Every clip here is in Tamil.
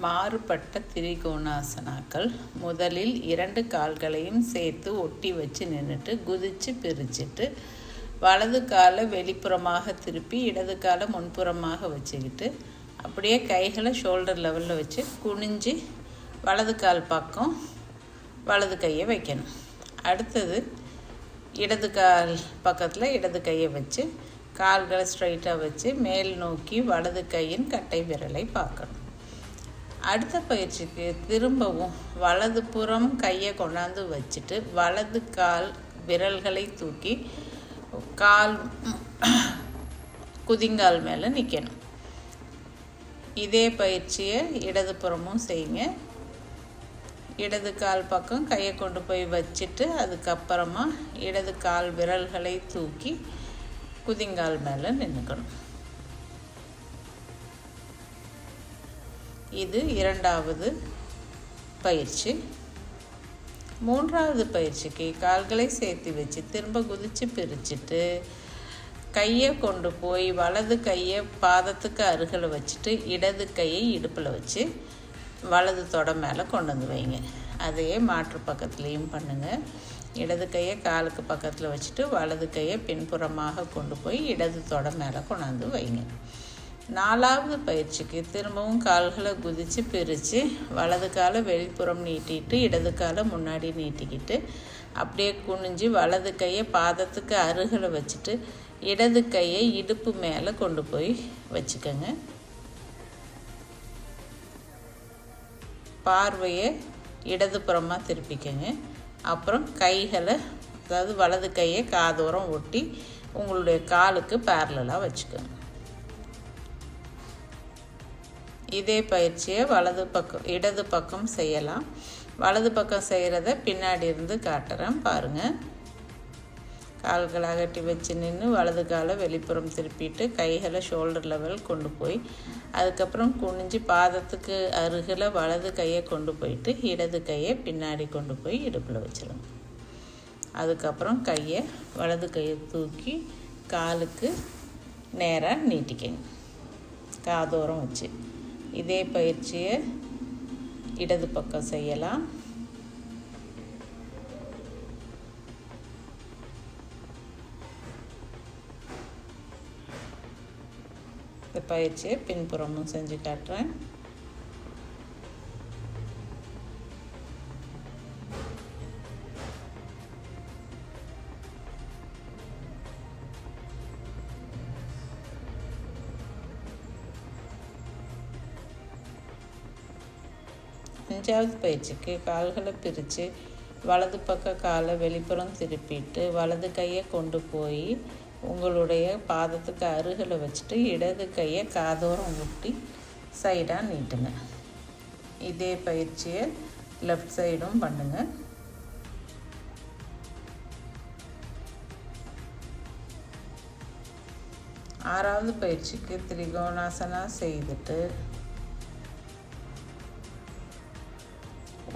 மாறுபட்ட திரிகோணாசனாக்கள். முதலில் 2 கால்களையும் சேர்த்து ஒட்டி வச்சு நின்றுட்டு குதித்து பிரிச்சுட்டு வலது காலை வெளிப்புறமாக திருப்பி இடது காலை முன்புறமாக வச்சுக்கிட்டு அப்படியே கைகளை ஷோல்டர் லெவலில் வச்சு குனிஞ்சு வலது கால் பக்கம் வலது கையை வைக்கணும். அடுத்தது இடது கால் பக்கத்தில் இடது கையை வச்சு கால்களை ஸ்ட்ரைட்டாக வச்சு மேல் நோக்கி வலது கையின் கட்டை விரலை பார்க்கணும். அடுத்த பயிற்சிக்கு திரும்பவும் வலது புறம் கையை கொண்டாந்து வச்சுட்டு வலது கால் விரல்களை தூக்கி கால் குதிங்கால் மேலே நிற்கணும். இதே பயிற்சியை இடது புறமும் செய்யுங்க. இடது கால் பக்கம் கையை கொண்டு போய் வச்சுட்டு அதுக்கப்புறமா இடது கால் விரல்களை தூக்கி குதிங்கால் மேலே நின்றுக்கணும். இது 2வது பயிற்சி. 3வது பயிற்சிக்கு கால்களை சேர்த்து வச்சு திரும்ப குதித்து பிரிச்சுட்டு கையை கொண்டு போய் வலது கையை பாதத்துக்கு அருகில் வச்சுட்டு இடது கையை இடுப்பில் வச்சு வலது தொடை மேலே கொண்டு வந்து வைங்க. அதையே மாற்று பக்கத்துலேயும் பண்ணுங்கள். இடது கையை காலுக்கு பக்கத்தில் வச்சுட்டு வலது கையை பின்புறமாக கொண்டு போய் இடது தொடை மேலே கொண்டாந்து வைங்க. 4வது பயிற்சிக்கு திரும்பவும் கால்களை குதித்து பிரித்து வலது காலை வெளிப்புறம் நீட்டிட்டு இடது காலை முன்னாடி நீட்டிக்கிட்டு அப்படியே குனிஞ்சு வலது கையை பாதத்துக்கு அருகில் வச்சுட்டு இடது கையை இடுப்பு மேலே கொண்டு போய் வச்சுக்கோங்க. பார்வையை இடதுபுறமாக திருப்பிக்கங்க. அப்புறம் கைகளை, அதாவது வலது கையை காதோரம் ஒட்டி உங்களுடைய காலுக்கு பேரலாக வச்சுக்கோங்க. இதே பயிற்சியை இடது பக்கம் செய்யலாம். வலது பக்கம் செய்கிறத பின்னாடி இருந்து காட்டுறேன் பாருங்கள். கால்களை அகட்டி வச்சு நின்று வலது காலை வெளிப்புறம் திருப்பிட்டு கைகளை ஷோல்டர் லெவல் கொண்டு போய் அதுக்கப்புறம் குனிஞ்சு பாதத்துக்கு அருகில் வலது கையை கொண்டு போயிட்டு இடது கையை பின்னாடி கொண்டு போய் இடுப்பில் வச்சிடுங்க. அதுக்கப்புறம் வலது கையை தூக்கி காலுக்கு நேராக நீட்டிக்கங்க காதோரம் வச்சு. இதே பயிற்சியை இடது பக்கம் செய்யலாம். இந்த பயிற்சியை பின்புறமும் செஞ்சு காட்டுறேன். அஞ்சாவது பயிற்சிக்கு கால்களை பிரித்து வலது பக்க காலை வெளிப்புறம் திருப்பிட்டு வலது கையை கொண்டு போய் உங்களுடைய பாதத்துக்கு அருகில் வச்சுட்டு இடது கையை காதோரம் ஒட்டி சைடாக நீட்டுங்க. இதே பயிற்சியை லெஃப்ட் சைடும் பண்ணுங்க. ஆறாவது பயிற்சிக்கு திரிகோணாசனா செய்துட்டு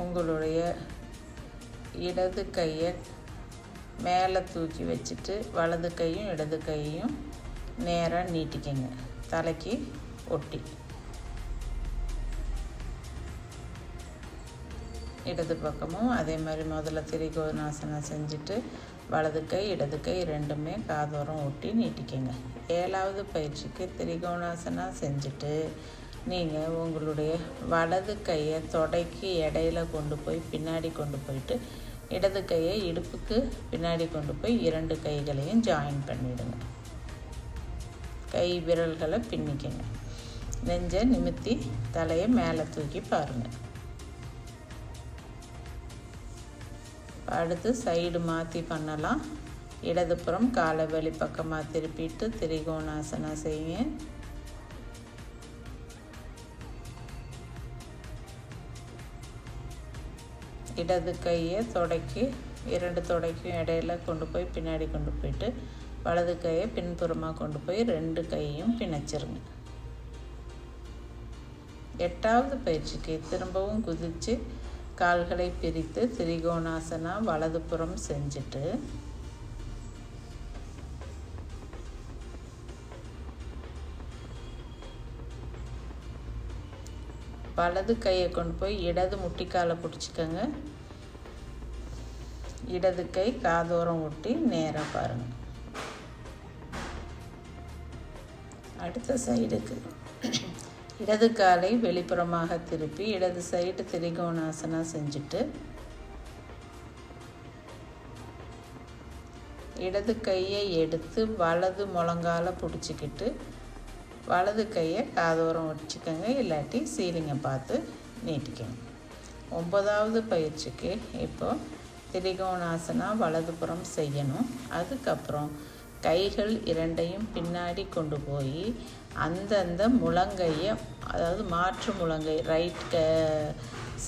உங்களுடைய இடது கையை மேலே தூக்கி வச்சுட்டு வலது கையும் இடது கையையும் நேராக நீட்டிக்கங்க தலைக்கு ஒட்டி. இடது பக்கமும் அதே மாதிரி முதல்ல திரிகோணாசனம் செஞ்சுட்டு வலது கை இடது கை ரெண்டுமே காதோரம் ஒட்டி நீட்டிக்கங்க. 7வது பயிற்சிக்கு திரிகோணாசனா செஞ்சுட்டு நீங்கள் உங்களுடைய வலது கையை தொடைக்கு இடையில கொண்டு போய் பின்னாடி கொண்டு போயிட்டு இடது கையை இடுப்புக்கு பின்னாடி கொண்டு போய் 2 கைகளையும் ஜாயின் பண்ணிவிடுங்க. கை விரல்களை பின்னிக்கங்க. நெஞ்சை நிமித்தி தலையை மேலே தூக்கி பாருங்கள். அடுத்து சைடு மாற்றி பண்ணலாம். இடதுபுறம் காலை வெளிப்பக்கமாக திருப்பிட்டு திரிகோணாசனா செய்யுங்க. இடது கையை தொடைக்கு 2 தொடைக்கும் இடையில கொண்டு போய் பின்னாடி கொண்டு போயிட்டு வலது கையை பின்புறமாக கொண்டு போய் 2 கையையும் பிணைச்சிருங்க. 8வது பயிற்சிக்கு திரும்பவும் குதித்து கால்களை பிரித்து திரிகோணாசனா வலதுபுறம் செஞ்சுட்டு வலது கையை கொண்டு போய் இடது முட்டிக்காலை பிடிச்சிக்கோங்க. இடது கை காதோரம் ஒட்டி நேராக பாருங்கள். அடுத்த சைடுக்கு இடது காலை வெளிப்புறமாக திருப்பி இடது சைடு திரிகோணாசனா செஞ்சுட்டு இடது கையை எடுத்து வலது முழங்கால பிடிச்சிக்கிட்டு வலது கையை காதோரம் வச்சுக்கோங்க, இல்லாட்டி சீலிங்கை பார்த்து நீட்டிக்கோங்க. 9வது பயிற்சிக்கு இப்போ திரிகோணாசனா வலதுபுறம் செய்யணும். அதுக்கப்புறம் கைகள் இரண்டையும் பின்னாடி கொண்டு போய் அந்தந்த முழங்கையை, அதாவது மாற்று முழங்கை ரைட்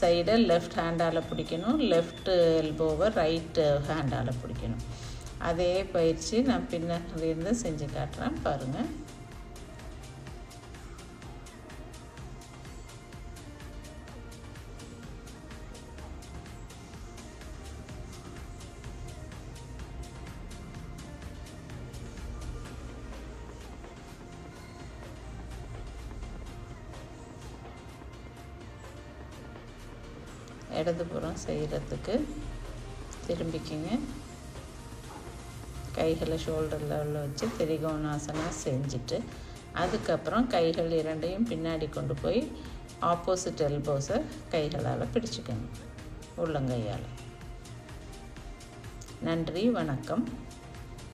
சைடை லெஃப்ட் ஹேண்டால் பிடிக்கணும், லெஃப்ட் எல்போவை ரைட்டு ஹேண்டால் பிடிக்கணும். அதே பயிற்சி நான் பின்னாடியிருந்து செஞ்சு காட்டுறேன் பாருங்கள். இடதுபுறம் செய்கிறதுக்கு திரும்பிக்கிங்க. கைகளை ஷோல்டர் லெவலில் வச்சு திரிகோணாசனா செஞ்சுட்டு அதுக்கப்புறம் கைகள் இரண்டையும் பின்னாடி கொண்டு போய் ஆப்போசிட் எல்போஸை கைகளால் பிடிச்சிக்கணும், உள்ளங்கையால். நன்றி, வணக்கம்.